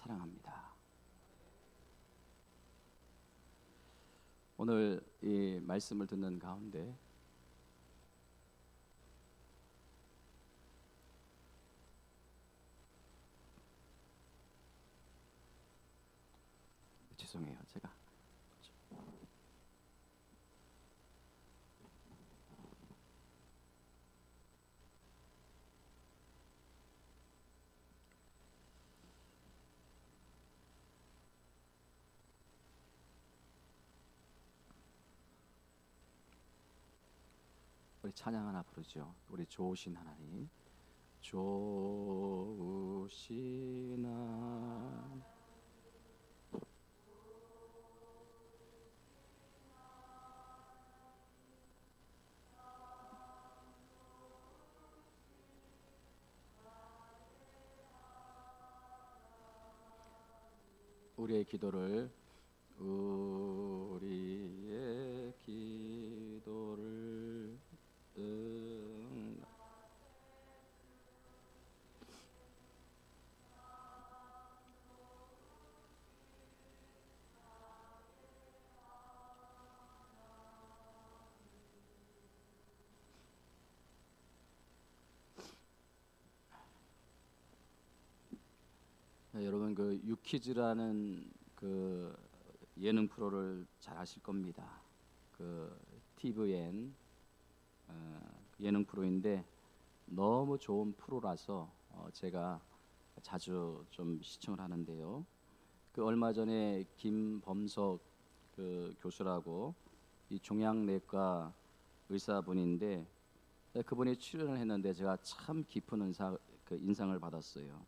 사랑합니다. 오늘 이 말씀을 듣는 가운데 죄송해요. 제가 우리 찬양 하나 부르죠. 우리 좋으신 하나님, 좋으신 하나님. 우리의 기도를 여러분 그 유키즈라는 그 예능 프로를 잘 아실 겁니다. 그 TVN 예능 프로인데 너무 좋은 프로라서 제가 자주 좀 시청을 하는데요. 그 얼마 전에 김범석 그 교수라고 이 종양내과 의사분인데 그분이 출연을 했는데 제가 참 깊은 인상을 받았어요.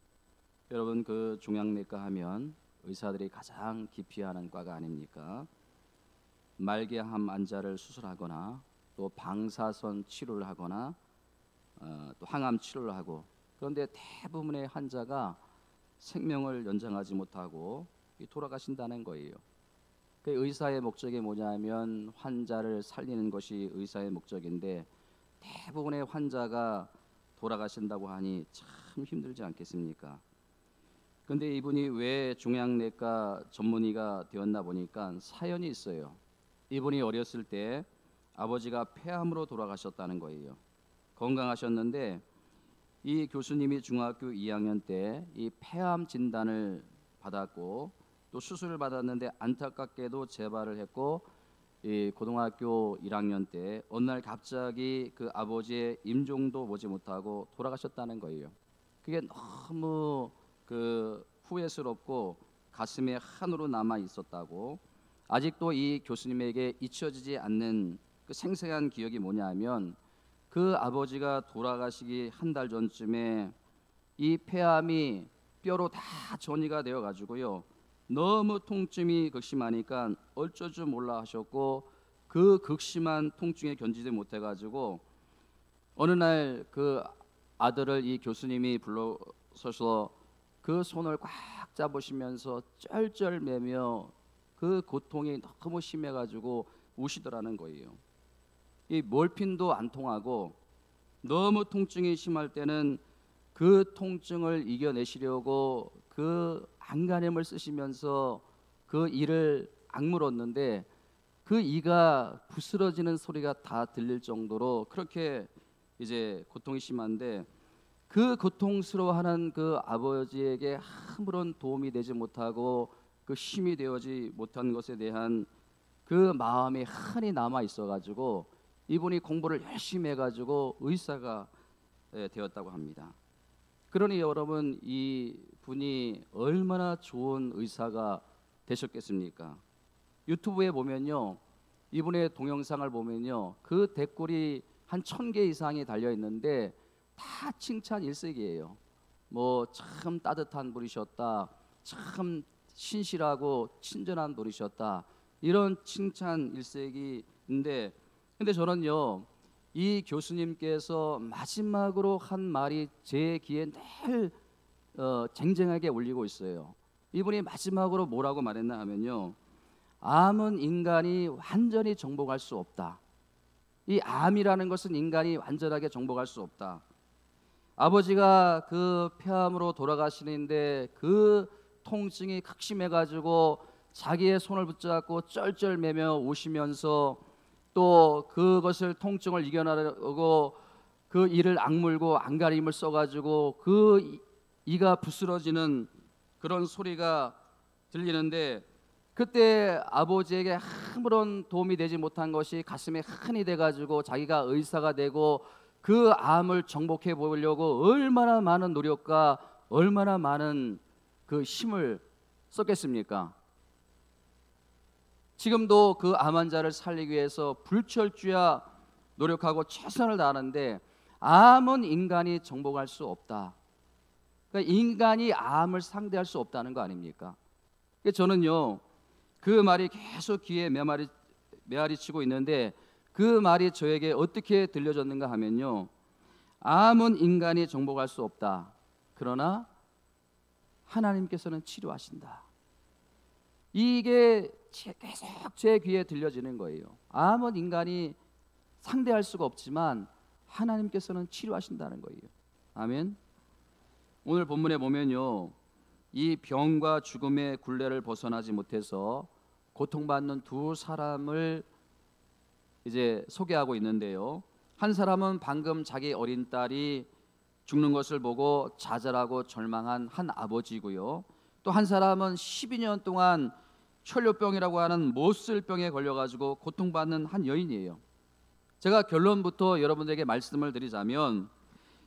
여러분 그 종양내과 하면 의사들이 가장 기피하는 과가 아닙니까? 말기암 환자를 수술하거나 또 방사선 치료를 하거나 또 항암 치료를 하고, 그런데 대부분의 환자가 생명을 연장하지 못하고 돌아가신다는 거예요. 그 의사의 목적이 뭐냐면 환자를 살리는 것이 의사의 목적인데 대부분의 환자가 돌아가신다고 하니 참 힘들지 않겠습니까? 근데 이분이 왜 종양내과 전문의가 되었나 보니까 사연이 있어요. 이분이 어렸을 때 아버지가 폐암으로 돌아가셨다는 거예요. 건강하셨는데 이 교수님이 중학교 2학년 때 이 폐암 진단을 받았고 또 수술을 받았는데 안타깝게도 재발을 했고 이 고등학교 1학년 때 어느 날 갑자기 그 아버지의 임종도 보지 못하고 돌아가셨다는 거예요. 그게 너무 그 후회스럽고 가슴에 한으로 남아 있었다고. 아직도 이 교수님에게 잊혀지지 않는 그 생생한 기억이 뭐냐면 그 아버지가 돌아가시기 한 달 전쯤에 이 폐암이 뼈로 다 전이가 되어 가지고요, 너무 통증이 극심하니까 어쩔 줄 몰라 하셨고 그 극심한 통증에 견디지 못해 가지고 어느 날 그 아들을 이 교수님이 불러서서 그 손을 꽉 잡으시면서 쩔쩔매며 그 고통이 너무 심해가지고 우시더라는 거예요. 이 몰핀도 안 통하고 너무 통증이 심할 때는 그 통증을 이겨내시려고 그 안간힘을 쓰시면서 그 이를 악물었는데 그 이가 부스러지는 소리가 다 들릴 정도로 그렇게 이제 고통이 심한데 그 고통스러워하는 그 아버지에게 아무런 도움이 되지 못하고 그 힘이 되어지 못한 것에 대한 그 마음이 한이 남아 있어가지고 이분이 공부를 열심히 해가지고 의사가 되었다고 합니다. 그러니 여러분 이 분이 얼마나 좋은 의사가 되셨겠습니까? 유튜브에 보면요, 이분의 동영상을 보면요, 그 댓글이 한 1000개 이상이 달려 있는데 다 칭찬 일색이에요. 뭐 참 따뜻한 분이셨다, 참 신실하고 친절한 분이셨다, 이런 칭찬 일색이인데, 근데 저는요 이 교수님께서 마지막으로 한 말이 제 귀에 늘 쟁쟁하게 울리고 있어요. 이분이 마지막으로 뭐라고 말했나 하면요, 암은 인간이 완전히 정복할 수 없다. 이 암이라는 것은 인간이 완전하게 정복할 수 없다. 아버지가 그 폐암으로 돌아가시는데 그 통증이 극심해가지고 자기의 손을 붙잡고 쩔쩔매며 오시면서 또 그것을 통증을 이겨나가고 그 이를 악물고 안가림을 써가지고 그 이가 부스러지는 그런 소리가 들리는데, 그때 아버지에게 아무런 도움이 되지 못한 것이 가슴에 한이 돼가지고 자기가 의사가 되고 그 암을 정복해 보려고 얼마나 많은 노력과 얼마나 많은 그 힘을 썼겠습니까? 지금도 그 암 환자를 살리기 위해서 불철주야 노력하고 최선을 다하는데 암은 인간이 정복할 수 없다. 그러니까 인간이 암을 상대할 수 없다는 거 아닙니까? 저는요, 그 말이 계속 귀에 메아리치고 있는데 그 말이 저에게 어떻게 들려졌는가 하면요, 암은 인간이 정복할 수 없다. 그러나 하나님께서는 치료하신다. 이게 계속 제 귀에 들려지는 거예요. 암은 인간이 상대할 수가 없지만 하나님께서는 치료하신다는 거예요. 아멘. 오늘 본문에 보면요, 이 병과 죽음의 굴레를 벗어나지 못해서 고통받는 두 사람을 이제 소개하고 있는데요, 한 사람은 방금 자기 어린 딸이 죽는 것을 보고 좌절하고 절망한 한 아버지고요, 또 한 사람은 12년 동안 혈뇨병이라고 하는 못쓸 병에 걸려가지고 고통받는 한 여인이에요. 제가 결론부터 여러분들에게 말씀을 드리자면,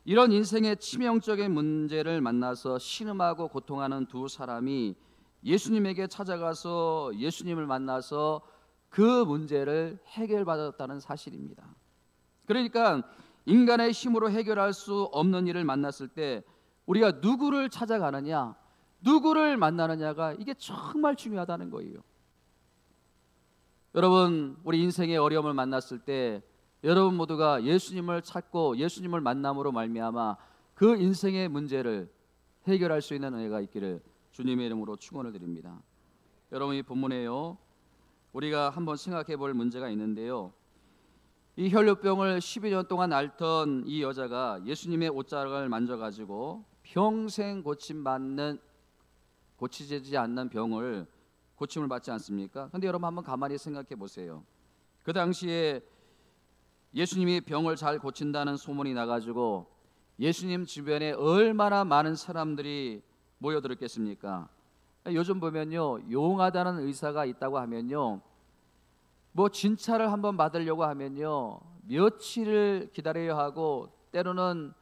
이런 인생의 치명적인 문제를 만나서 신음하고 고통하는 두 사람이 예수님에게 찾아가서 예수님을 만나서 그 문제를 해결받았다는 사실입니다. 그러니까 인간의 힘으로 해결할 수 없는 일을 만났을 때 우리가 누구를 찾아가느냐, 누구를 만나느냐가 이게 정말 중요하다는 거예요. 여러분, 우리 인생의 어려움을 만났을 때 여러분 모두가 예수님을 찾고 예수님을 만남으로 말미암아 그 인생의 문제를 해결할 수 있는 은혜가 있기를 주님의 이름으로 축원을 드립니다. 여러분, 이 본문에요, 우리가 한번 생각해 볼 문제가 있는데요, 이 혈뇨병을 12년 동안 앓던 이 여자가 예수님의 옷자락을 만져가지고 평생 고치지 않는 병을 고침을 받지 않습니까? 그런데 여러분 한번 가만히 생각해 보세요. 그 당시에 예수님이 병을 잘 고친다는 소문이 나가지고 예수님 주변에 얼마나 많은 사람들이 모여들었겠습니까? 요즘 보면요, 용하다는 의사가 있다고 하면요, 뭐 진찰을 한번 받으려고 하면요 며칠을 기다려야 하고 때로는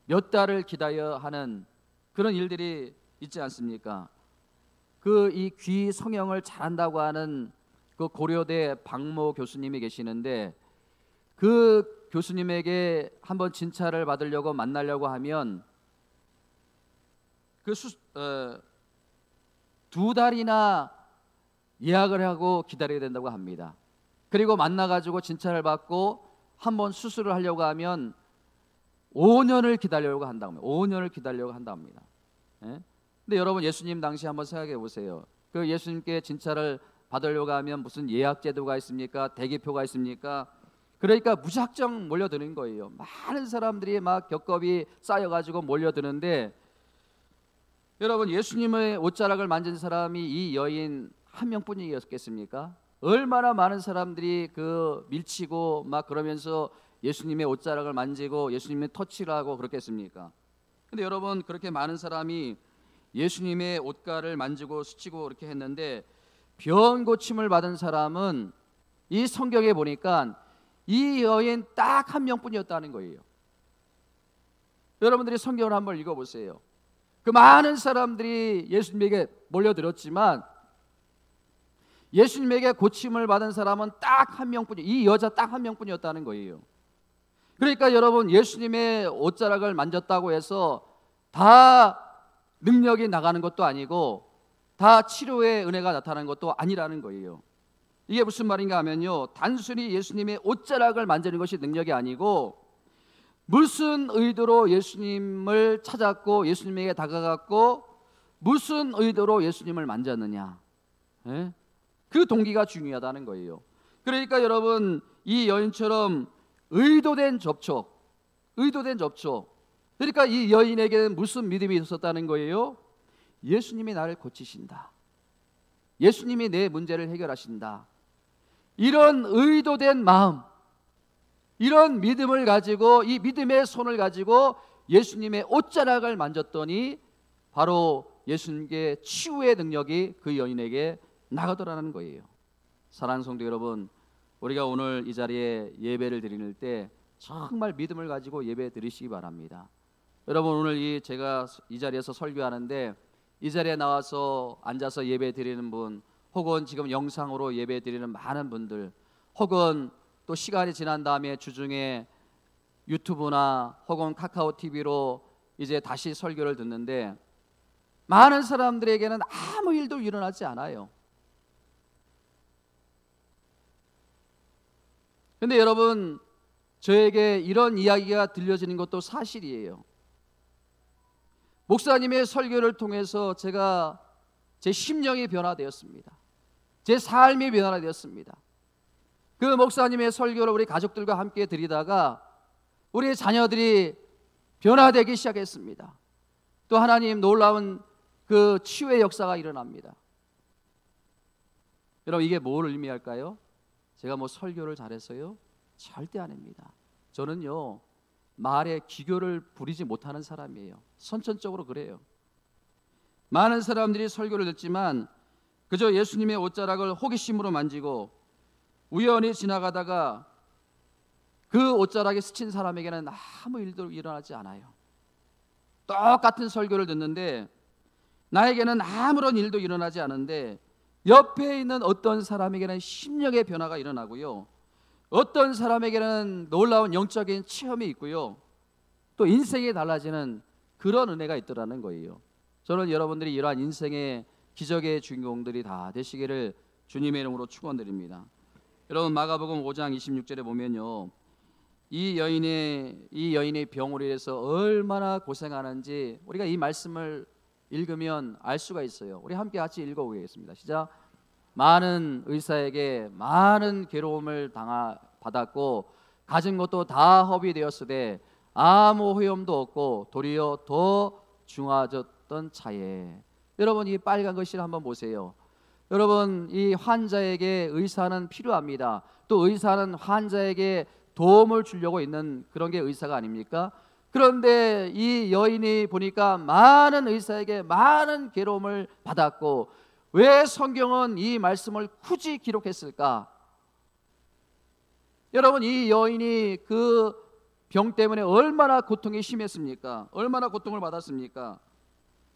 몇 달을 기다려야 하는 그런 일들이 있지 않습니까? 그 이 귀 성형을 잘한다고 하는 그 고려대 박모 교수님이 계시는데, 그 교수님에게 한번 진찰을 받으려고 만나려고 하면 그 2달이나 예약을 하고 기다려야 된다고 합니다. 그리고 만나가지고 진찰을 받고 한번 수술을 하려고 하면 5년을 기다려고 한다고 합니다. 5년을 기다려고 한답니다. 예? 근데 여러분, 예수님 당시 한번 생각해 보세요. 그 예수님께 진찰을 받으려고 하면 무슨 예약 제도가 있습니까? 대기표가 있습니까? 그러니까 무작정 몰려드는 거예요. 많은 사람들이 막 겹겹이 쌓여가지고 몰려드는데, 여러분, 예수님의 옷자락을 만진 사람이 이 여인 한 명뿐이었겠습니까? 얼마나 많은 사람들이 그 밀치고 막 그러면서 예수님의 옷자락을 만지고 예수님의 터치를 하고 그렇겠습니까? 근데 여러분, 그렇게 많은 사람이 예수님의 옷가를 만지고 스치고 그렇게 했는데 병 고침을 받은 사람은 이 성경에 보니까 이 여인 딱 한 명뿐이었다는 거예요. 여러분들이 성경을 한번 읽어보세요. 그 많은 사람들이 예수님에게 몰려들었지만 예수님에게 고침을 받은 사람은 딱 한 명뿐이, 이 여자 딱 한 명뿐이었다는 거예요. 그러니까 여러분, 예수님의 옷자락을 만졌다고 해서 다 능력이 나가는 것도 아니고 다 치료의 은혜가 나타나는 것도 아니라는 거예요. 이게 무슨 말인가 하면요, 단순히 예수님의 옷자락을 만지는 것이 능력이 아니고 무슨 의도로 예수님을 찾았고 예수님에게 다가갔고 무슨 의도로 예수님을 만졌느냐, 예? 그 동기가 중요하다는 거예요. 그러니까 여러분, 이 여인처럼 의도된 접촉, 그러니까 이 여인에게는 무슨 믿음이 있었다는 거예요? 예수님이 나를 고치신다. 예수님이 내 문제를 해결하신다. 이런 의도된 마음, 이런 믿음을 가지고, 이 믿음의 손을 가지고 예수님의 옷자락을 만졌더니 바로 예수님께 치유의 능력이 그 여인에게 나가더라는 거예요. 사랑하는 성도 여러분, 우리가 오늘 이 자리에 예배를 드리는 때 정말 믿음을 가지고 예배 드리시기 바랍니다. 여러분, 오늘 제가 이 자리에서 설교하는데 이 자리에 나와서 앉아서 예배 드리는 분, 혹은 지금 영상으로 예배 드리는 많은 분들, 혹은 또 시간이 지난 다음에 주중에 유튜브나 혹은 카카오 TV로 이제 다시 설교를 듣는데 많은 사람들에게는 아무 일도 일어나지 않아요. 근데 여러분, 저에게 이런 이야기가 들려지는 것도 사실이에요. 목사님의 설교를 통해서 제가 제 심령이 변화되었습니다. 제 삶이 변화되었습니다. 그 목사님의 설교를 우리 가족들과 함께 드리다가 우리 자녀들이 변화되기 시작했습니다. 또 하나님 놀라운 그 치유의 역사가 일어납니다. 여러분, 이게 뭘 의미할까요? 제가 뭐 설교를 잘해서요? 절대 아닙니다. 저는요, 말에 기교를 부리지 못하는 사람이에요. 선천적으로 그래요. 많은 사람들이 설교를 듣지만 그저 예수님의 옷자락을 호기심으로 만지고 우연히 지나가다가 그 옷자락에 스친 사람에게는 아무 일도 일어나지 않아요. 똑같은 설교를 듣는데 나에게는 아무런 일도 일어나지 않은데 옆에 있는 어떤 사람에게는 심령의 변화가 일어나고요, 어떤 사람에게는 놀라운 영적인 체험이 있고요, 또 인생이 달라지는 그런 은혜가 있더라는 거예요. 저는 여러분들이 이러한 인생의 기적의 주인공들이 다 되시기를 주님의 이름으로 축원드립니다. 여러분, 마가복음 5장 26절에 보면요, 이 여인의 병으로 인해서 얼마나 고생하는지 우리가 이 말씀을 읽으면 알 수가 있어요. 우리 함께 같이 읽어보겠습니다. 시작. 많은 의사에게 많은 괴로움을 받았고 가진 것도 다 허비되었으되 아무 효험도 없고 도리어 더 중하졌던 차에. 여러분, 이 빨간 글씨를 한번 보세요. 여러분, 이 환자에게 의사는 필요합니다. 또 의사는 환자에게 도움을 주려고 있는 그런 게 의사가 아닙니까? 그런데 이 여인이 보니까 많은 의사에게 많은 괴로움을 받았고, 왜 성경은 이 말씀을 굳이 기록했을까? 여러분, 이 여인이 그 병 때문에 얼마나 고통이 심했습니까? 얼마나 고통을 받았습니까?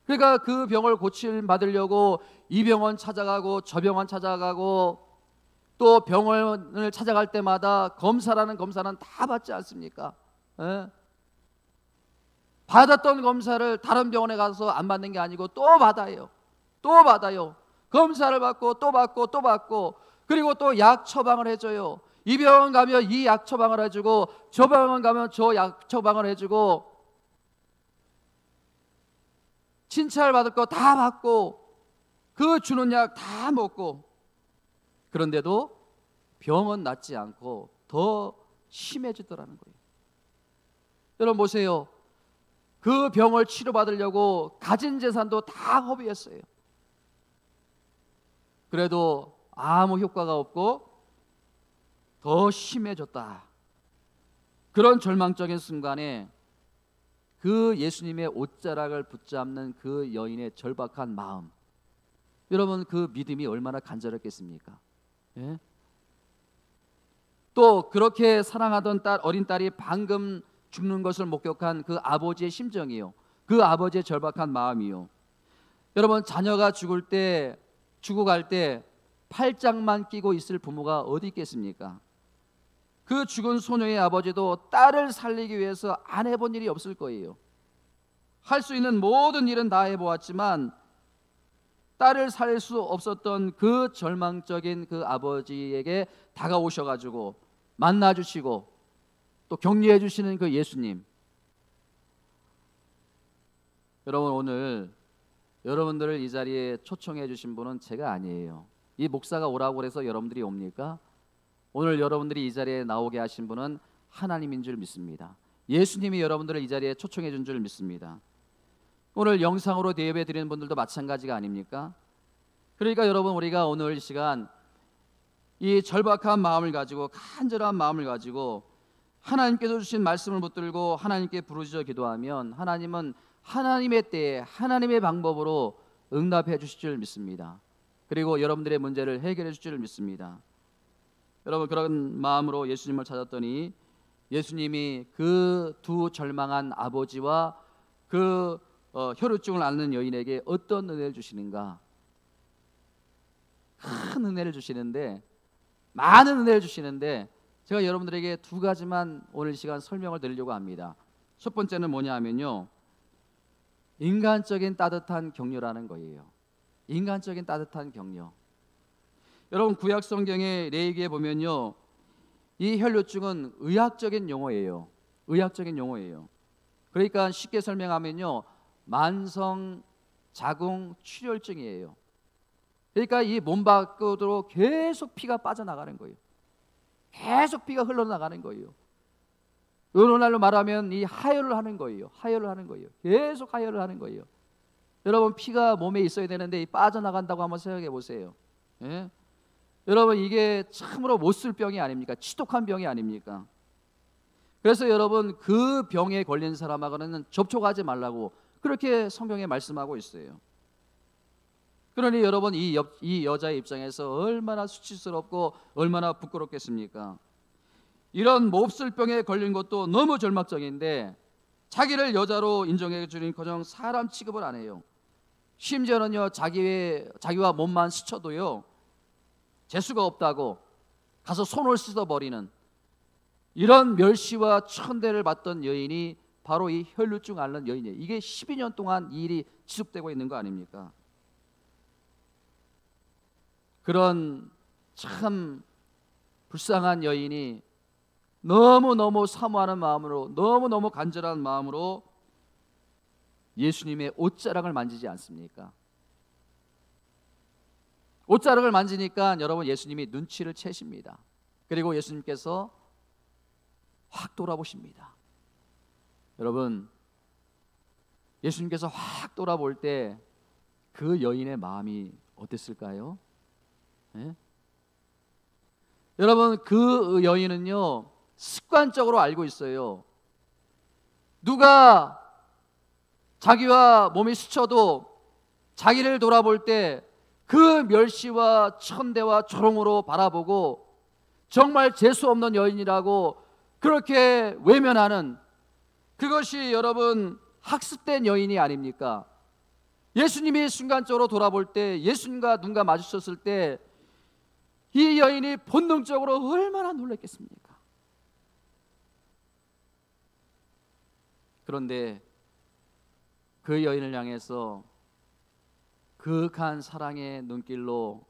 그러니까 그 병을 고침받으려고 이 병원 찾아가고 저 병원 찾아가고 또 병원을 찾아갈 때마다 검사는 다 받지 않습니까? 에? 받았던 검사를 다른 병원에 가서 안 받는 게 아니고 또 받아요. 또 받아요. 검사를 받고 또 받고 또 받고, 그리고 또 약 처방을 해줘요. 이 병원 가면 이 약 처방을 해주고 저 병원 가면 저 약 처방을 해주고, 진찰 받을 거 다 받고 그 주는 약 다 먹고, 그런데도 병은 낫지 않고 더 심해지더라는 거예요. 여러분 보세요. 그 병을 치료받으려고 가진 재산도 다 허비했어요. 그래도 아무 효과가 없고 더 심해졌다. 그런 절망적인 순간에 그 예수님의 옷자락을 붙잡는 그 여인의 절박한 마음, 여러분, 그 믿음이 얼마나 간절했겠습니까? 예? 또 그렇게 사랑하던 어린 딸이 방금 죽는 것을 목격한 그 아버지의 심정이요, 그 아버지의 절박한 마음이요. 여러분, 자녀가 죽고 갈 때 팔짱만 끼고 있을 부모가 어디 있겠습니까? 그 죽은 소녀의 아버지도 딸을 살리기 위해서 안 해본 일이 없을 거예요. 할 수 있는 모든 일은 다 해보았지만 딸을 살릴 수 없었던 그 절망적인 그 아버지에게 다가오셔가지고 만나주시고 또 격려해 주시는 그 예수님. 여러분, 오늘 여러분들을 이 자리에 초청해 주신 분은 제가 아니에요. 이 목사가 오라고 해서 여러분들이 옵니까? 오늘 여러분들이 이 자리에 나오게 하신 분은 하나님인 줄 믿습니다. 예수님이 여러분들을 이 자리에 초청해 준 줄 믿습니다. 오늘 영상으로 예배 드리는 분들도 마찬가지가 아닙니까? 그러니까 여러분, 우리가 오늘 이 시간 이 절박한 마음을 가지고, 간절한 마음을 가지고 하나님께서 주신 말씀을 붙들고 하나님께 부르짖어 기도하면 하나님은 하나님의 때에 하나님의 방법으로 응답해 주실 줄 믿습니다. 그리고 여러분들의 문제를 해결해 주실 줄 믿습니다. 여러분, 그런 마음으로 예수님을 찾았더니 예수님이 그 두 절망한 아버지와 그 혈루증을 앓는 여인에게 어떤 은혜를 주시는가? 큰 은혜를 주시는데, 많은 은혜를 주시는데, 제가 여러분들에게 두 가지만 오늘 이 시간 설명을 드리려고 합니다. 첫 번째는 뭐냐 하면요, 인간적인 따뜻한 격려라는 거예요. 인간적인 따뜻한 격려. 여러분, 구약 성경의 레위기에 보면요, 이 혈루증은 의학적인 용어예요. 의학적인 용어예요. 그러니까 쉽게 설명하면요, 만성 자궁 출혈증이에요. 그러니까 이 몸 밖으로 계속 피가 빠져나가는 거예요. 계속 피가 흘러나가는 거예요. 오늘날로 말하면 이 하혈을 하는 거예요. 하혈을 하는 거예요. 계속 하혈을 하는 거예요. 여러분, 피가 몸에 있어야 되는데 빠져나간다고 한번 생각해 보세요. 예? 여러분, 이게 참으로 못 쓸 병이 아닙니까? 치독한 병이 아닙니까? 그래서 여러분, 그 병에 걸린 사람하고는 접촉하지 말라고 그렇게 성경에 말씀하고 있어요. 그러니 여러분, 이 여자의 입장에서 얼마나 수치스럽고 얼마나 부끄럽겠습니까? 이런 몹쓸 병에 걸린 것도 너무 절망적인데 자기를 여자로 인정해 주니커녕 사람 취급을 안 해요. 심지어는요, 자기와 몸만 스쳐도요, 재수가 없다고 가서 손을 씻어버리는 이런 멸시와 천대를 받던 여인이 바로 이 혈루증 앓는 여인이에요. 이게 12년 동안 이 일이 지속되고 있는 거 아닙니까? 그런 참 불쌍한 여인이 너무너무 사모하는 마음으로, 너무너무 간절한 마음으로 예수님의 옷자락을 만지지 않습니까? 옷자락을 만지니까 여러분, 예수님이 눈치를 채십니다. 그리고 예수님께서 확 돌아보십니다. 여러분, 예수님께서 확 돌아볼 때 그 여인의 마음이 어땠을까요? 네? 여러분, 그 여인은요, 습관적으로 알고 있어요. 누가 자기와 몸이 스쳐도 자기를 돌아볼 때 그 멸시와 천대와 조롱으로 바라보고 정말 재수 없는 여인이라고 그렇게 외면하는, 그것이 여러분 학습된 여인이 아닙니까? 예수님이 순간적으로 돌아볼 때, 예수님과 눈과 마주쳤을 때 이 여인이 본능적으로 얼마나 놀랐겠습니까? 그런데 그 여인을 향해서 그윽한 사랑의 눈길로,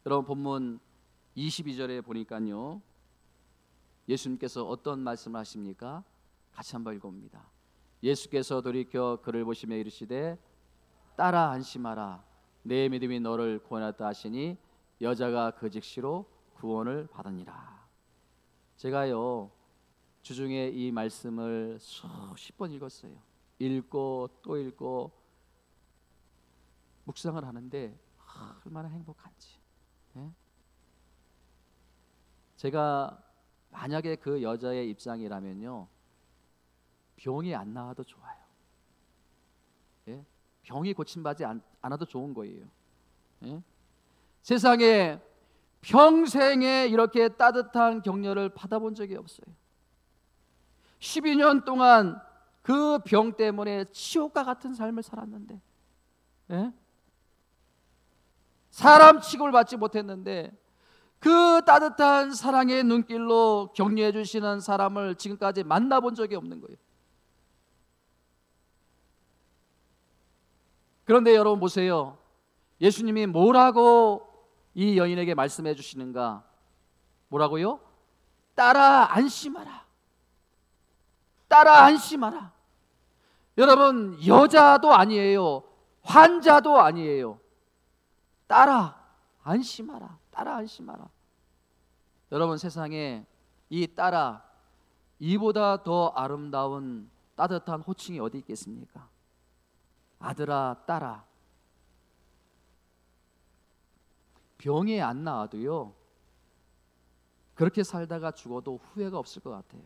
여러분 본문 22절에 보니까요, 예수님께서 어떤 말씀을 하십니까? 같이 한번 읽어봅니다. 예수께서 돌이켜 그를 보시며 이르시되 딸아 안심하라, 내 믿음이 너를 구원하였다 하시니 여자가 그 즉시로 구원을 받으니라. 제가요, 주중에 이 말씀을 수십 번 읽었어요. 읽고 또 읽고 묵상을 하는데 얼마나 행복한지. 예? 제가 만약에 그 여자의 입장이라면요, 병이 안 나와도 좋아요. 예? 병이 고침받지 않아도 좋은 거예요. 예? 세상에 평생에 이렇게 따뜻한 격려를 받아본 적이 없어요. 12년 동안 그 병 때문에 지옥과 같은 삶을 살았는데, 예? 사람 취급을 받지 못했는데 그 따뜻한 사랑의 눈길로 격려해 주시는 사람을 지금까지 만나본 적이 없는 거예요. 그런데 여러분 보세요. 예수님이 뭐라고 이 여인에게 말씀해 주시는가? 뭐라고요? 딸아 안심하라. 딸아 안심하라. 여러분, 여자도 아니에요. 환자도 아니에요. 딸아 안심하라. 딸아 안심하라. 여러분, 세상에 이 딸아, 이보다 더 아름다운 따뜻한 호칭이 어디 있겠습니까? 아들아, 딸아, 병이 안 나와도요, 그렇게 살다가 죽어도 후회가 없을 것 같아요.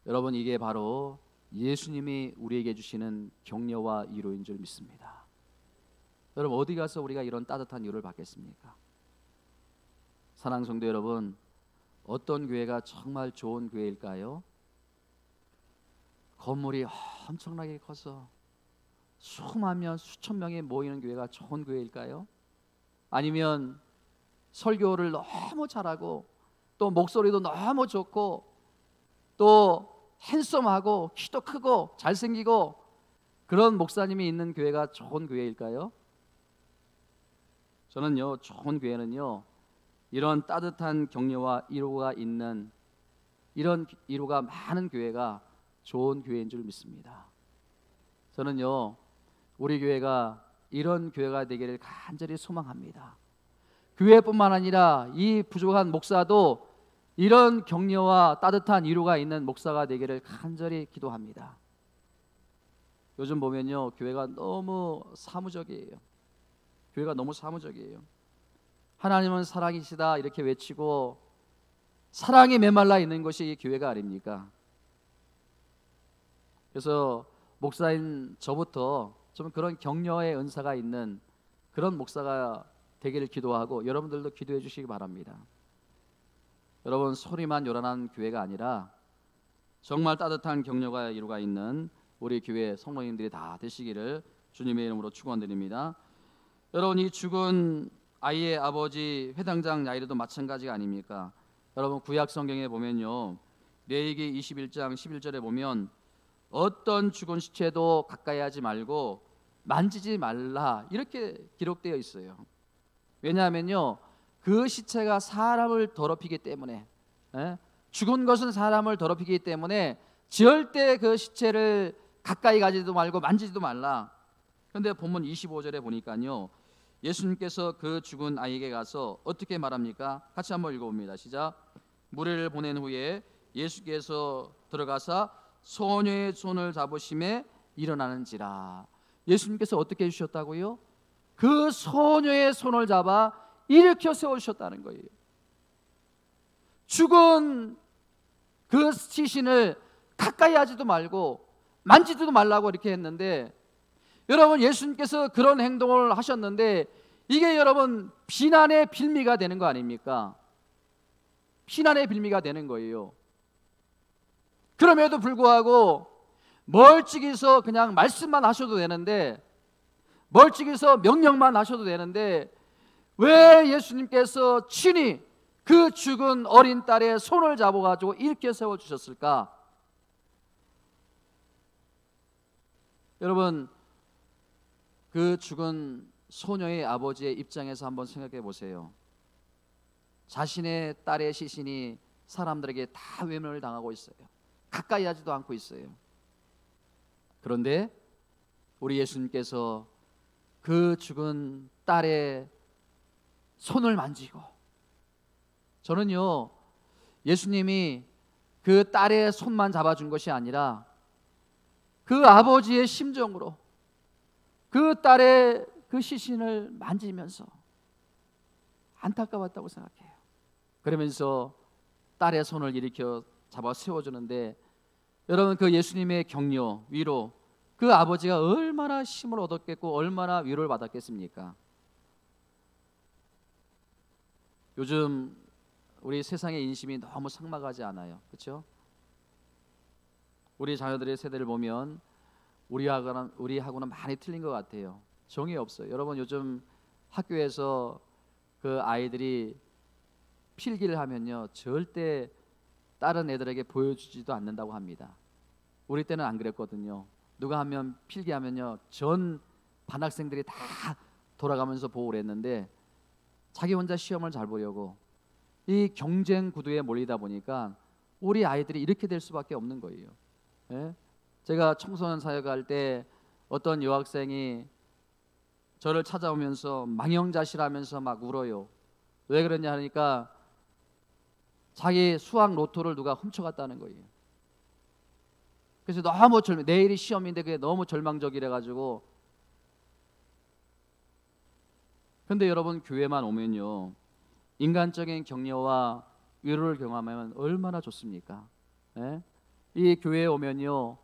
여러분, 이게 바로 예수님이 우리에게 주시는 격려와 위로인 줄 믿습니다. 여러분, 어디 가서 우리가 이런 따뜻한 위로를 받겠습니까? 사랑하는 성도 여러분, 어떤 교회가 정말 좋은 교회일까요? 건물이 엄청나게 커서 수만 명, 수천 명이 모이는 교회가 좋은 교회일까요? 아니면 설교를 너무 잘하고 또 목소리도 너무 좋고 또 핸섬하고 키도 크고 잘생기고 그런 목사님이 있는 교회가 좋은 교회일까요? 저는요, 좋은 교회는요, 이런 따뜻한 격려와 위로가 있는, 이런 위로가 많은 교회가 좋은 교회인 줄 믿습니다. 저는요, 우리 교회가 이런 교회가 되기를 간절히 소망합니다. 교회뿐만 아니라 이 부족한 목사도 이런 격려와 따뜻한 위로가 있는 목사가 되기를 간절히 기도합니다. 요즘 보면요, 교회가 너무 사무적이에요. 교회가 너무 사무적이에요. 하나님은 사랑이시다 이렇게 외치고 사랑이 메말라 있는 것이 이 교회가 아닙니까? 그래서 목사인 저부터 좀 그런 격려의 은사가 있는 그런 목사가 되기를 기도하고 여러분들도 기도해 주시기 바랍니다. 여러분, 소리만 요란한 교회가 아니라 정말 따뜻한 격려가 위로가 있는 우리 교회 성도님들이 다 되시기를 주님의 이름으로 축원드립니다. 여러분, 이 죽은 아이의 아버지 회당장 야이르도 마찬가지가 아닙니까? 여러분, 구약 성경에 보면요, 레위기 21장 11절에 보면 어떤 죽은 시체도 가까이 하지 말고 만지지 말라 이렇게 기록되어 있어요. 왜냐하면요, 그 시체가 사람을 더럽히기 때문에, 죽은 것은 사람을 더럽히기 때문에 절대 그 시체를 가까이 가지도 말고 만지지도 말라. 그런데 본문 25절에 보니까요, 예수님께서 그 죽은 아이에게 가서 어떻게 말합니까? 같이 한번 읽어봅니다. 시작. 무리를 보낸 후에 예수께서 들어가사 소녀의 손을 잡으심에 일어나는지라. 예수님께서 어떻게 해주셨다고요? 그 소녀의 손을 잡아 일으켜 세우셨다는 거예요. 죽은 그 시신을 가까이 하지도 말고 만지지도 말라고 이렇게 했는데, 여러분, 예수님께서 그런 행동을 하셨는데 이게 여러분 비난의 빌미가 되는 거 아닙니까? 비난의 빌미가 되는 거예요. 그럼에도 불구하고 멀찍이서 그냥 말씀만 하셔도 되는데, 멀찍이서 명령만 하셔도 되는데 왜 예수님께서 친히 그 죽은 어린 딸의 손을 잡아가지고 일으켜 세워주셨을까? 여러분, 그 죽은 소녀의 아버지의 입장에서 한번 생각해 보세요. 자신의 딸의 시신이 사람들에게 다 외면을 당하고 있어요. 가까이 하지도 않고 있어요. 그런데 우리 예수님께서 그 죽은 딸의 손을 만지고, 저는요, 예수님이 그 딸의 손만 잡아준 것이 아니라 그 아버지의 심정으로 그 딸의 그 시신을 만지면서 안타까웠다고 생각해요. 그러면서 딸의 손을 일으켜 잡아 세워주는데, 여러분, 그 예수님의 격려, 위로, 그 아버지가 얼마나 힘을 얻었겠고 얼마나 위로를 받았겠습니까? 요즘 우리 세상의 인심이 너무 삭막하지 않아요? 그렇죠? 우리 자녀들의 세대를 보면 우리하고는 많이 틀린 것 같아요. 정이 없어요. 여러분, 요즘 학교에서 그 아이들이 필기를 하면요, 절대 다른 애들에게 보여주지도 않는다고 합니다. 우리 때는 안 그랬거든요. 누가 하면 필기하면요, 전 반 학생들이 다 돌아가면서 보고 그랬는데 자기 혼자 시험을 잘 보려고 이 경쟁 구도에 몰리다 보니까 우리 아이들이 이렇게 될 수밖에 없는 거예요. 예? 제가 청소년 사역할 때 어떤 여학생이 저를 찾아오면서 망연자실하면서 막 울어요. 왜 그러냐 하니까 자기 수학 로또를 누가 훔쳐갔다는 거예요. 그래서 너무 내일이 시험인데 그게 너무 절망적이래 가지고. 근데 여러분, 교회만 오면요, 인간적인 격려와 위로를 경험하면 얼마나 좋습니까? 예? 이 교회에 오면요,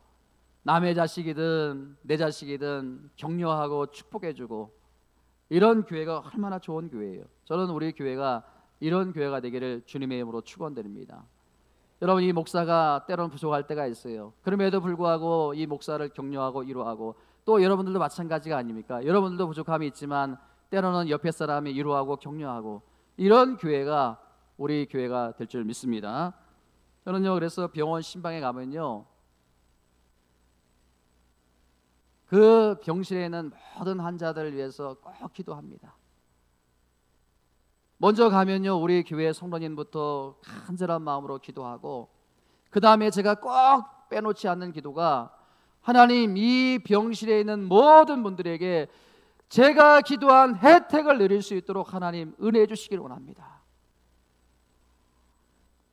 남의 자식이든 내 자식이든 격려하고 축복해주고, 이런 교회가 얼마나 좋은 교회예요. 저는 우리 교회가 이런 교회가 되기를 주님의 이름으로 축원드립니다. 여러분, 이 목사가 때로는 부족할 때가 있어요. 그럼에도 불구하고 이 목사를 격려하고 위로하고, 또 여러분들도 마찬가지가 아닙니까? 여러분들도 부족함이 있지만 때로는 옆에 사람이 위로하고 격려하고, 이런 교회가 우리 교회가 될 줄 믿습니다. 저는요, 그래서 병원 신방에 가면요, 그 병실에 있는 모든 환자들을 위해서 꼭 기도합니다. 먼저 가면요, 우리 교회 성도님부터 간절한 마음으로 기도하고, 그 다음에 제가 꼭 빼놓지 않는 기도가, 하나님, 이 병실에 있는 모든 분들에게 제가 기도한 혜택을 누릴 수 있도록 하나님 은혜해 주시길 원합니다.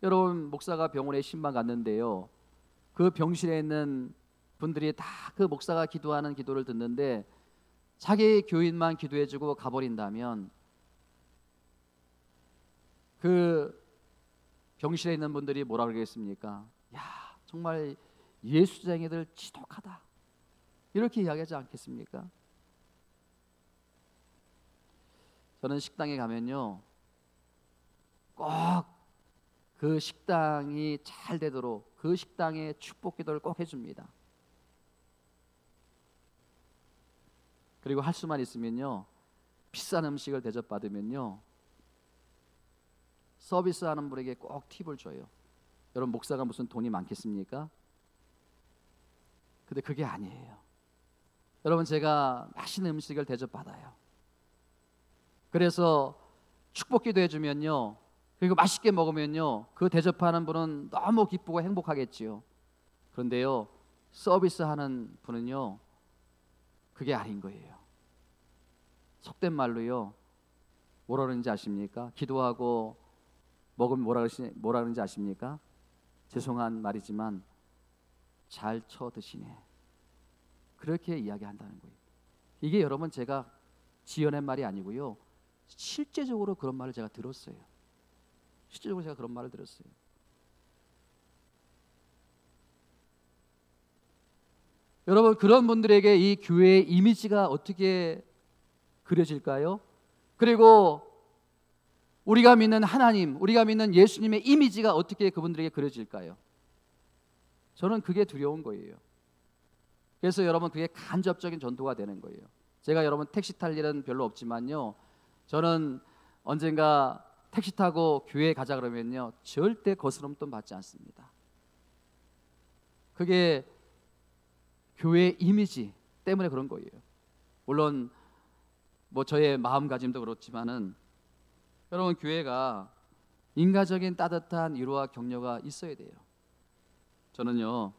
여러분, 목사가 병원에 신방 갔는데요, 그 병실에 있는 분들이 다 그 목사가 기도하는 기도를 듣는데 자기 교인만 기도해주고 가버린다면, 그 병실에 있는 분들이 뭐라 그러겠습니까? 야, 정말 예수쟁이들 지독하다, 이렇게 이야기하지 않겠습니까? 저는 식당에 가면요, 꼭 그 식당이 잘 되도록 그 식당에 축복 기도를 꼭 해줍니다. 그리고 할 수만 있으면요, 비싼 음식을 대접받으면요, 서비스하는 분에게 꼭 팁을 줘요. 여러분, 목사가 무슨 돈이 많겠습니까? 근데 그게 아니에요. 여러분, 제가 맛있는 음식을 대접받아요. 그래서 축복 기도해 주면요, 그리고 맛있게 먹으면요, 그 대접하는 분은 너무 기쁘고 행복하겠지요. 그런데요, 서비스하는 분은요, 그게 아닌 거예요. 속된 말로요, 뭐라 그러는지 아십니까? 기도하고 먹으면 뭐라 그러는지 아십니까? 죄송한 말이지만 잘 쳐 드시네, 그렇게 이야기한다는 거예요. 이게 여러분, 제가 지어낸 말이 아니고요, 실제적으로 그런 말을 제가 들었어요. 실제적으로 제가 그런 말을 들었어요. 여러분, 그런 분들에게 이 교회의 이미지가 어떻게 그려질까요? 그리고 우리가 믿는 하나님, 우리가 믿는 예수님의 이미지가 어떻게 그분들에게 그려질까요? 저는 그게 두려운 거예요. 그래서 여러분, 그게 간접적인 전도가 되는 거예요. 제가 여러분 택시 탈 일은 별로 없지만요, 저는 언젠가 택시 타고 교회에 가자 그러면요, 절대 거스름돈 받지 않습니다. 그게 교회의 이미지 때문에 그런 거예요. 물론 뭐 저의 마음가짐도 그렇지만은, 여러분, 교회가 인간적인 따뜻한 위로와 격려가 있어야 돼요. 저는요,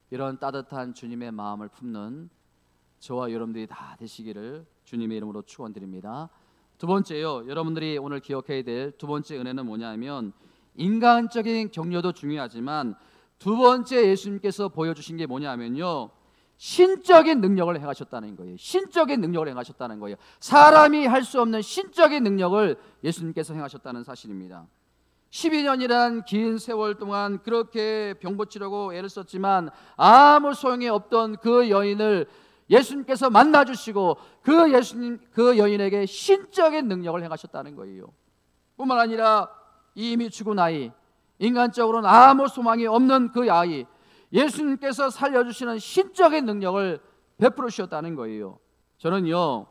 이런 따뜻한 주님의 마음을 품는 저와 여러분들이 다 되시기를 주님의 이름으로 축원드립니다. 두 번째요, 여러분들이 오늘 기억해야 될 두 번째 은혜는 뭐냐면, 인간적인 격려도 중요하지만 두 번째 예수님께서 보여주신 게 뭐냐면요, 신적인 능력을 행하셨다는 거예요. 신적인 능력을 행하셨다는 거예요. 사람이 할 수 없는 신적인 능력을 예수님께서 행하셨다는 사실입니다. 12년이란 긴 세월 동안 그렇게 병 고치려고 애를 썼지만 아무 소용이 없던 그 여인을 예수님께서 만나주시고 그 여인에게 신적인 능력을 행하셨다는 거예요. 뿐만 아니라 이미 죽은 아이, 인간적으로는 아무 소망이 없는 그 아이, 예수님께서 살려주시는 신적인 능력을 베풀어 주셨다는 거예요. 저는요,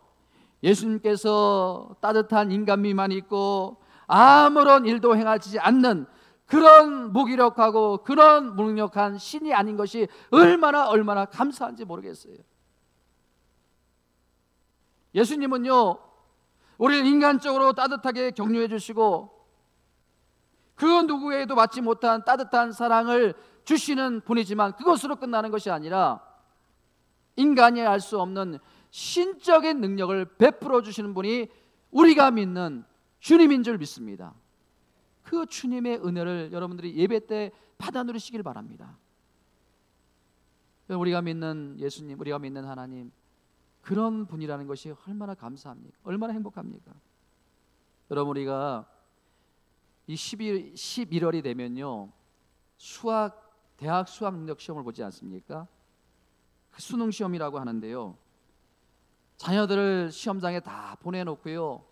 예수님께서 따뜻한 인간미만 있고 아무런 일도 행하지 않는 그런 무기력하고 그런 무능력한 신이 아닌 것이 얼마나 감사한지 모르겠어요. 예수님은요, 우리를 인간적으로 따뜻하게 격려해 주시고 그 누구에게도 받지 못한 따뜻한 사랑을 주시는 분이지만, 그것으로 끝나는 것이 아니라 인간이 알 수 없는 신적인 능력을 베풀어 주시는 분이 우리가 믿는 주님인 줄 믿습니다. 그 주님의 은혜를 여러분들이 예배 때 받아 누리시길 바랍니다. 우리가 믿는 예수님, 우리가 믿는 하나님, 그런 분이라는 것이 얼마나 감사합니까? 얼마나 행복합니까? 여러분, 우리가 이 11월이 되면요, 대학 수학 능력 시험을 보지 않습니까? 그 수능 시험이라고 하는데요, 자녀들을 시험장에 다 보내놓고요,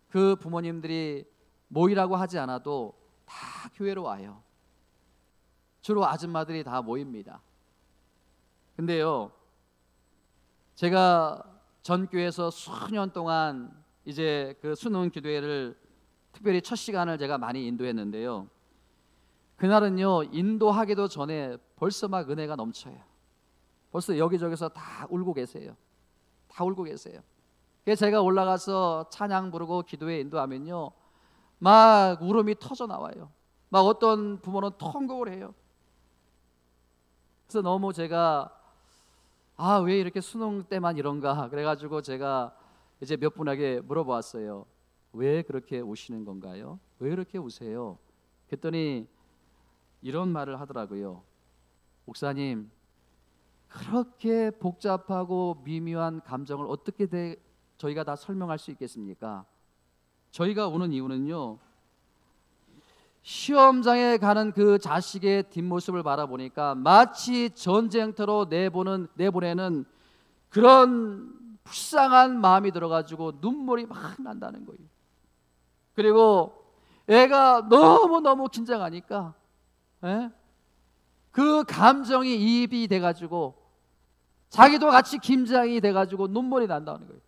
그 부모님들이 모이라고 하지 않아도 다 교회로 와요. 주로 아줌마들이 다 모입니다. 근데요, 제가 전 교회에서 수년 동안 이제 그 수능 기도회를 특별히 첫 시간을 제가 많이 인도했는데요, 그날은요, 인도하기도 전에 벌써 막 은혜가 넘쳐요. 벌써 여기저기서 다 울고 계세요. 다 울고 계세요. 그래서 제가 올라가서 찬양 부르고 기도회 인도하면요, 막 울음이 터져 나와요. 막 어떤 부모는 통곡을 해요. 그래서 너무 제가 왜 이렇게 수능 때만 이런가, 그래가지고 제가 이제 몇 분에게 물어보았어요. 왜 그렇게 우시는 건가요? 왜 그렇게 우세요? 그랬더니 이런 말을 하더라고요. 목사님, 그렇게 복잡하고 미묘한 감정을 어떻게 저희가 다 설명할 수 있겠습니까? 저희가 우는 이유는요, 시험장에 가는 그 자식의 뒷모습을 바라보니까 마치 전쟁터로 내보내는 그런 불쌍한 마음이 들어가지고 눈물이 막 난다는 거예요. 그리고 애가 너무너무 긴장하니까 그 감정이 이입이 돼가지고 자기도 같이 긴장이 돼가지고 눈물이 난다는 거예요.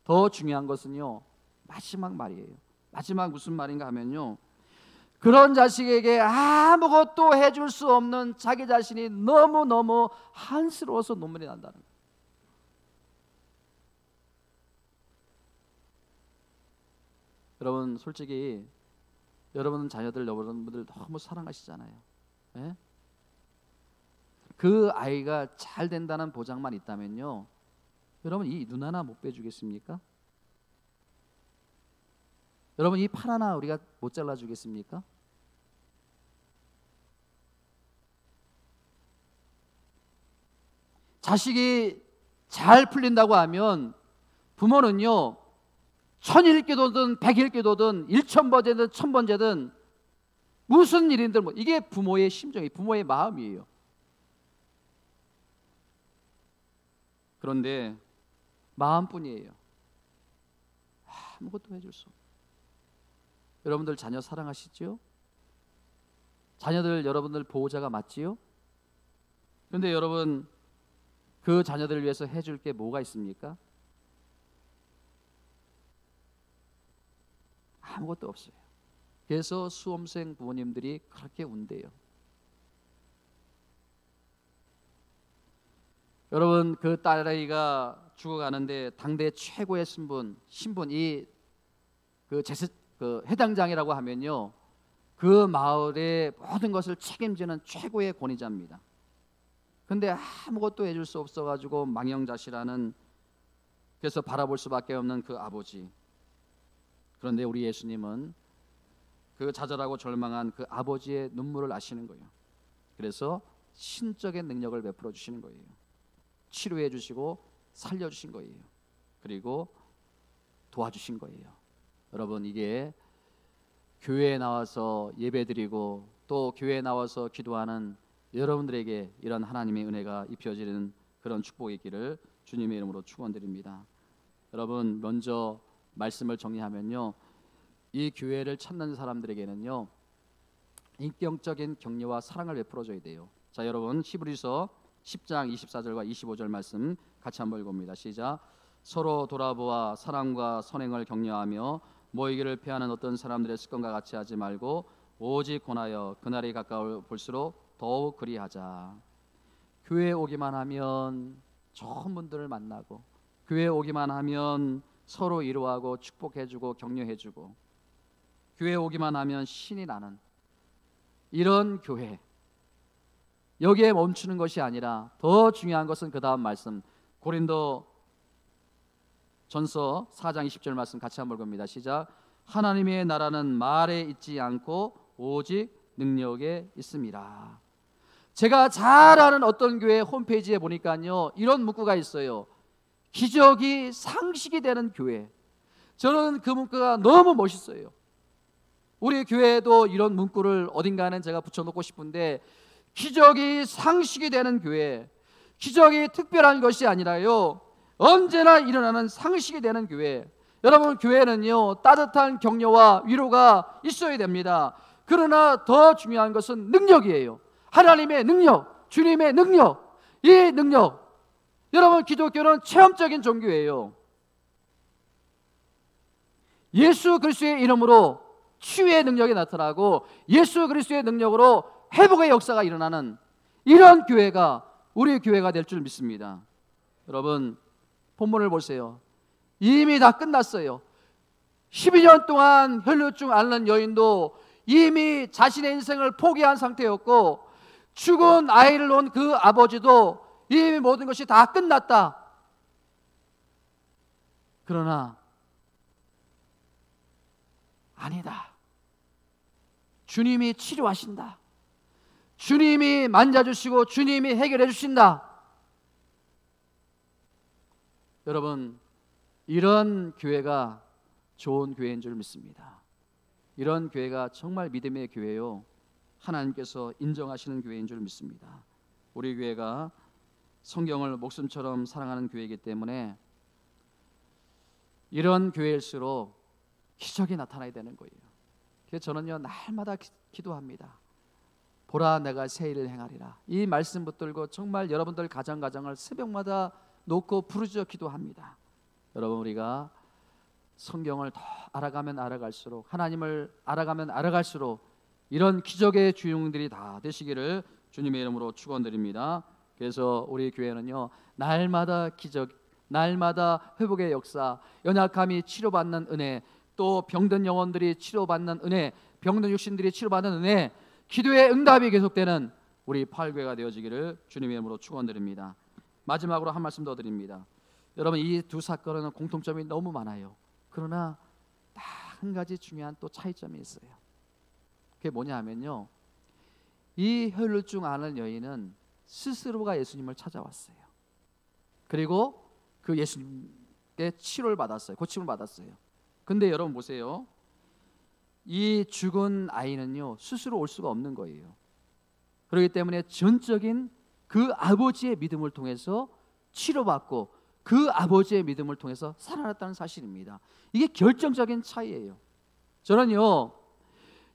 더 중요한 것은요, 마지막 말이에요. 마지막 무슨 말인가 하면요, 그런 자식에게 아무것도 해줄 수 없는 자기 자신이 너무너무 한스러워서 눈물이 난다는 거예요. 여러분, 솔직히 여러분 자녀들, 여러분들 너무 사랑하시잖아요. 예? 그 아이가 잘 된다는 보장만 있다면요, 여러분 이 눈 하나 못 빼주겠습니까? 여러분 이 팔 하나 우리가 못 잘라주겠습니까? 자식이 잘 풀린다고 하면 부모는요, 1000일 기도든 100일 기도든 1000번째든 1000번째든 무슨 일인들 이게 부모의 심정이, 부모의 마음이에요. 그런데 마음뿐이에요. 아무것도 해줄 수 없어요. 여러분들 자녀 사랑하시지요? 자녀들 여러분들 보호자가 맞지요? 그런데 여러분 그 자녀들을 위해서 해줄 게 뭐가 있습니까? 아무것도 없어요. 그래서 수험생 부모님들이 그렇게 운대요. 여러분 그 딸아이가 죽어가는데 당대 최고의 신분 그 해당장이라고 하면요, 그 마을의 모든 것을 책임지는 최고의 권위자입니다. 근데 아무것도 해줄 수 없어가지고 망령자실하는, 그래서 바라볼 수밖에 없는 그 아버지. 그런데 우리 예수님은 그 좌절하고 절망한 그 아버지의 눈물을 아시는 거예요. 그래서 신적인 능력을 베풀어 주시는 거예요. 치료해 주시고 살려 주신 거예요. 그리고 도와주신 거예요. 여러분, 이게 교회에 나와서 예배드리고 또 교회에 나와서 기도하는 여러분들에게 이런 하나님의 은혜가 입혀지는 그런 축복이 있기를 주님의 이름으로 축원드립니다. 여러분, 먼저 말씀을 정리하면요, 이 교회를 찾는 사람들에게는요, 인격적인 격려와 사랑을 베풀어 줘야 돼요. 자, 여러분 히브리서 10장 24절과 25절 말씀 같이 한번 읽어봅니다. 시작. 서로 돌아보아 사랑과 선행을 격려하며 모이기를 피하는 어떤 사람들의 습관과 같이 하지 말고 오직 권하여 그날이 가까워 볼수록 더욱 그리하자. 교회에 오기만 하면 좋은 분들을 만나고, 교회에 오기만 하면 서로 위로하고 축복해주고 격려해주고, 교회에 오기만 하면 신이 나는 이런 교회, 여기에 멈추는 것이 아니라 더 중요한 것은 그 다음 말씀, 고린도 전서 4장 20절 말씀 같이 한번 읽습니다. 시작. 하나님의 나라는 말에 있지 않고 오직 능력에 있습니다. 제가 잘 아는 어떤 교회 홈페이지에 보니까요, 이런 문구가 있어요. 기적이 상식이 되는 교회. 저는 그 문구가 너무 멋있어요. 우리 교회에도 이런 문구를 어딘가는 제가 붙여놓고 싶은데, 기적이 상식이 되는 교회, 기적이 특별한 것이 아니라요, 언제나 일어나는 상식이 되는 교회. 여러분, 교회는요, 따뜻한 격려와 위로가 있어야 됩니다. 그러나 더 중요한 것은 능력이에요. 하나님의 능력, 주님의 능력. 이 능력, 여러분, 기독교는 체험적인 종교예요. 예수 그리스도의 이름으로 치유의 능력이 나타나고 예수 그리스도의 능력으로 회복의 역사가 일어나는 이런 교회가 우리 교회가 될 줄 믿습니다. 여러분, 본문을 보세요. 이미 다 끝났어요. 12년 동안 혈루증 앓는 여인도 이미 자신의 인생을 포기한 상태였고, 죽은 아이를 놓은 그 아버지도 이미 모든 것이 다 끝났다. 그러나 아니다. 주님이 치료하신다. 주님이 만져주시고 주님이 해결해 주신다. 여러분, 이런 교회가 좋은 교회인 줄 믿습니다. 이런 교회가 정말 믿음의 교회요, 하나님께서 인정하시는 교회인 줄 믿습니다. 우리 교회가 성경을 목숨처럼 사랑하는 교회이기 때문에 이런 교회일수록 기적이 나타나야 되는 거예요. 그래서 저는요, 날마다 기도합니다. 보라, 내가 새 일을 행하리라. 이 말씀 붙들고 정말 여러분들 가정을 새벽마다 놓고 부르짖어 기도합니다. 여러분, 우리가 성경을 더 알아가면 알아갈수록, 하나님을 알아가면 알아갈수록 이런 기적의 주인공들이 다 되시기를 주님의 이름으로 축원드립니다. 그래서 우리 교회는요, 날마다 기적, 날마다 회복의 역사, 연약함이 치료받는 은혜, 또 병든 영혼들이 치료받는 은혜, 병든 육신들이 치료받는 은혜, 기도의 응답이 계속되는 우리 팔교회가 되어지기를 주님의 이름으로 축원드립니다. 마지막으로 한 말씀 더 드립니다. 여러분, 이 두 사건은 공통점이 너무 많아요. 그러나 다 한 가지 중요한 또 차이점이 있어요. 그게 뭐냐 하면요, 이 혈루증 앓는 여인은 스스로가 예수님을 찾아왔어요. 그리고 그 예수님께 치료를 받았어요. 고침을 받았어요. 근데 여러분 보세요. 이 죽은 아이는요, 스스로 올 수가 없는 거예요. 그렇기 때문에 전적인 그 아버지의 믿음을 통해서 치료받고 그 아버지의 믿음을 통해서 살아났다는 사실입니다. 이게 결정적인 차이예요. 저는요,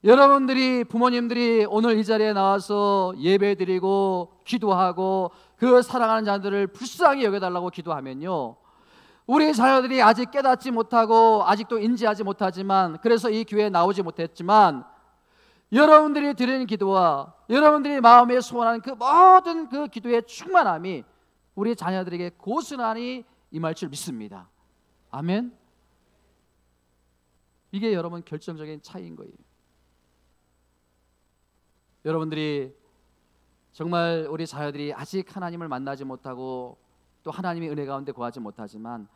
여러분들이, 부모님들이 오늘 이 자리에 나와서 예배드리고 기도하고 그 사랑하는 자들을 불쌍히 여겨달라고 기도하면요, 우리 자녀들이 아직 깨닫지 못하고 아직도 인지하지 못하지만, 그래서 이 교회에 나오지 못했지만, 여러분들이 드리는 기도와 여러분들이 마음에 소원하는 그 모든 그 기도의 충만함이 우리 자녀들에게 고스란히 임할 줄 믿습니다. 아멘. 이게 여러분 결정적인 차이인 거예요. 여러분들이 정말 우리 자녀들이 아직 하나님을 만나지 못하고 또 하나님의 은혜 가운데 거하지 못하지만,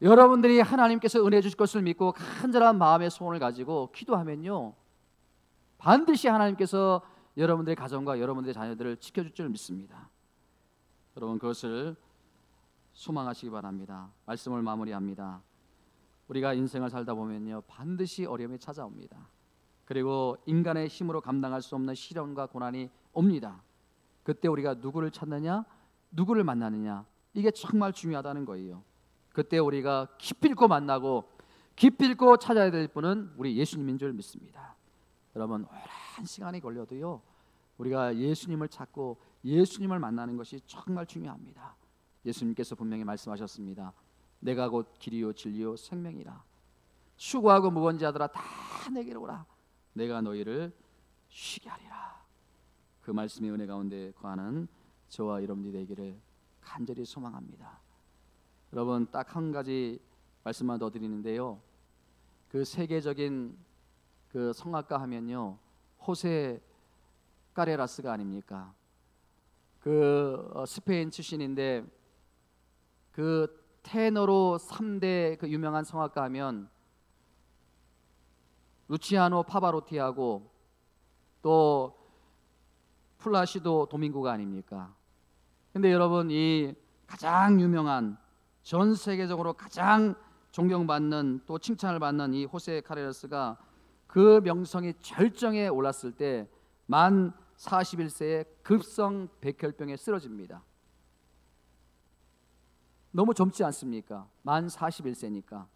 여러분들이 하나님께서 은혜 주실 것을 믿고 간절한 마음의 소원을 가지고 기도하면요, 반드시 하나님께서 여러분들의 가정과 여러분들의 자녀들을 지켜줄 줄 믿습니다. 여러분, 그것을 소망하시기 바랍니다. 말씀을 마무리합니다. 우리가 인생을 살다 보면요, 반드시 어려움이 찾아옵니다. 그리고 인간의 힘으로 감당할 수 없는 시련과 고난이 옵니다. 그때 우리가 누구를 찾느냐, 누구를 만나느냐, 이게 정말 중요하다는 거예요. 그때 우리가 기필코 만나고 기필코 찾아야 될 분은 우리 예수님인 줄 믿습니다. 여러분, 오랜 시간이 걸려도요, 우리가 예수님을 찾고 예수님을 만나는 것이 정말 중요합니다. 예수님께서 분명히 말씀하셨습니다. 내가 곧 길이요 진리요 생명이라. 수고하고 무거운 자들아 다 내게로 오라. 내가 너희를 쉬게 하리라. 그 말씀의 은혜 가운데 거하는 저와 여러분들이 되기를 간절히 소망합니다. 여러분, 딱 한 가지 말씀만 더 드리는데요, 그 세계적인 그 성악가 하면요, 호세 까레라스가 아닙니까? 그 스페인 출신인데, 그 테너로 3대 그 유명한 성악가 하면 루치아노 파바로티하고 또 플라시도 도밍고가 아닙니까? 근데 여러분, 이 가장 유명한, 전 세계적으로 가장 존경받는 또 칭찬을 받는 이 호세 카레라스가 그 명성이 절정에 올랐을 때 만 41세에 급성 백혈병에 쓰러집니다. 너무 젊지 않습니까? 만 41세니까.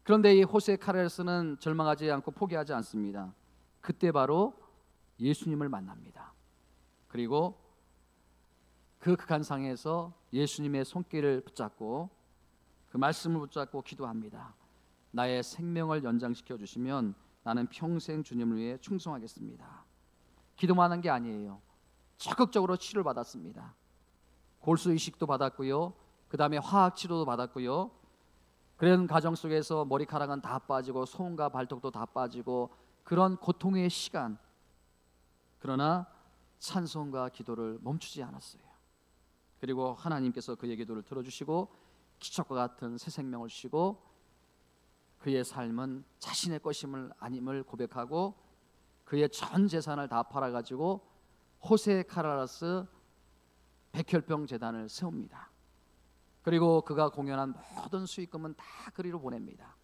그런데 이 호세 카레라스는 절망하지 않고 포기하지 않습니다. 그때 바로 예수님을 만납니다. 그리고 그 극한상에서 예수님의 손길을 붙잡고 그 말씀을 붙잡고 기도합니다. 나의 생명을 연장시켜 주시면 나는 평생 주님을 위해 충성하겠습니다. 기도만 한 게 아니에요. 적극적으로 치료를 받았습니다. 골수 이식도 받았고요. 그 다음에 화학 치료도 받았고요. 그런 과정 속에서 머리카락은 다 빠지고 손과 발톱도 다 빠지고 그런 고통의 시간, 그러나 찬송과 기도를 멈추지 않았어요. 그리고 하나님께서 그의 기도를 들어주시고 기적과 같은 새 생명을 주시고 그의 삶은 자신의 것임을 아님을 고백하고 그의 전 재산을 다 팔아가지고 호세 카레라스 백혈병 재단을 세웁니다. 그리고 그가 공연한 모든 수익금은 다 그리로 보냅니다.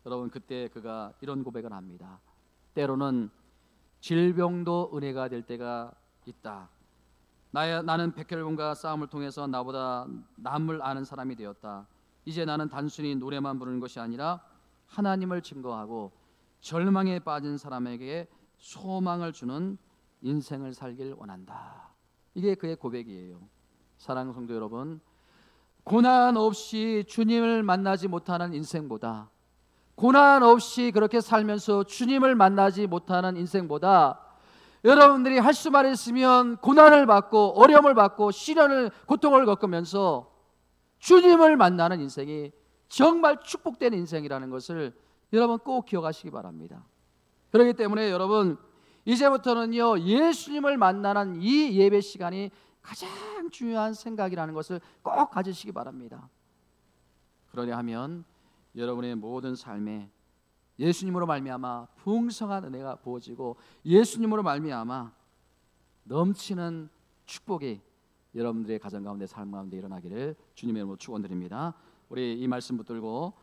여러분, 그때 그가 이런 고백을 합니다. 때로는 질병도 은혜가 될 때가 있다. 나는 백혈병과 싸움을 통해서 나보다 남을 아는 사람이 되었다. 이제 나는 단순히 노래만 부르는 것이 아니라 하나님을 증거하고 절망에 빠진 사람에게 소망을 주는 인생을 살길 원한다. 이게 그의 고백이에요. 사랑하는 성도 여러분, 고난 없이 주님을 만나지 못하는 인생보다, 고난 없이 그렇게 살면서 주님을 만나지 못하는 인생보다, 여러분들이 할 수만 있으면 고난을 받고 어려움을 받고 시련을, 고통을 겪으면서 주님을 만나는 인생이 정말 축복된 인생이라는 것을 여러분 꼭 기억하시기 바랍니다. 그렇기 때문에 여러분, 이제부터는요, 예수님을 만나는 이 예배 시간이 가장 중요한 생각이라는 것을 꼭 가지시기 바랍니다. 그러려 하면 여러분의 모든 삶에 예수님으로 말미암아 풍성한 은혜가 부어지고 예수님으로 말미암아 넘치는 축복이 여러분들의 가정 가운데, 삶 가운데 일어나기를 주님의 이름으로 축원드립니다. 우리 이 말씀 붙들고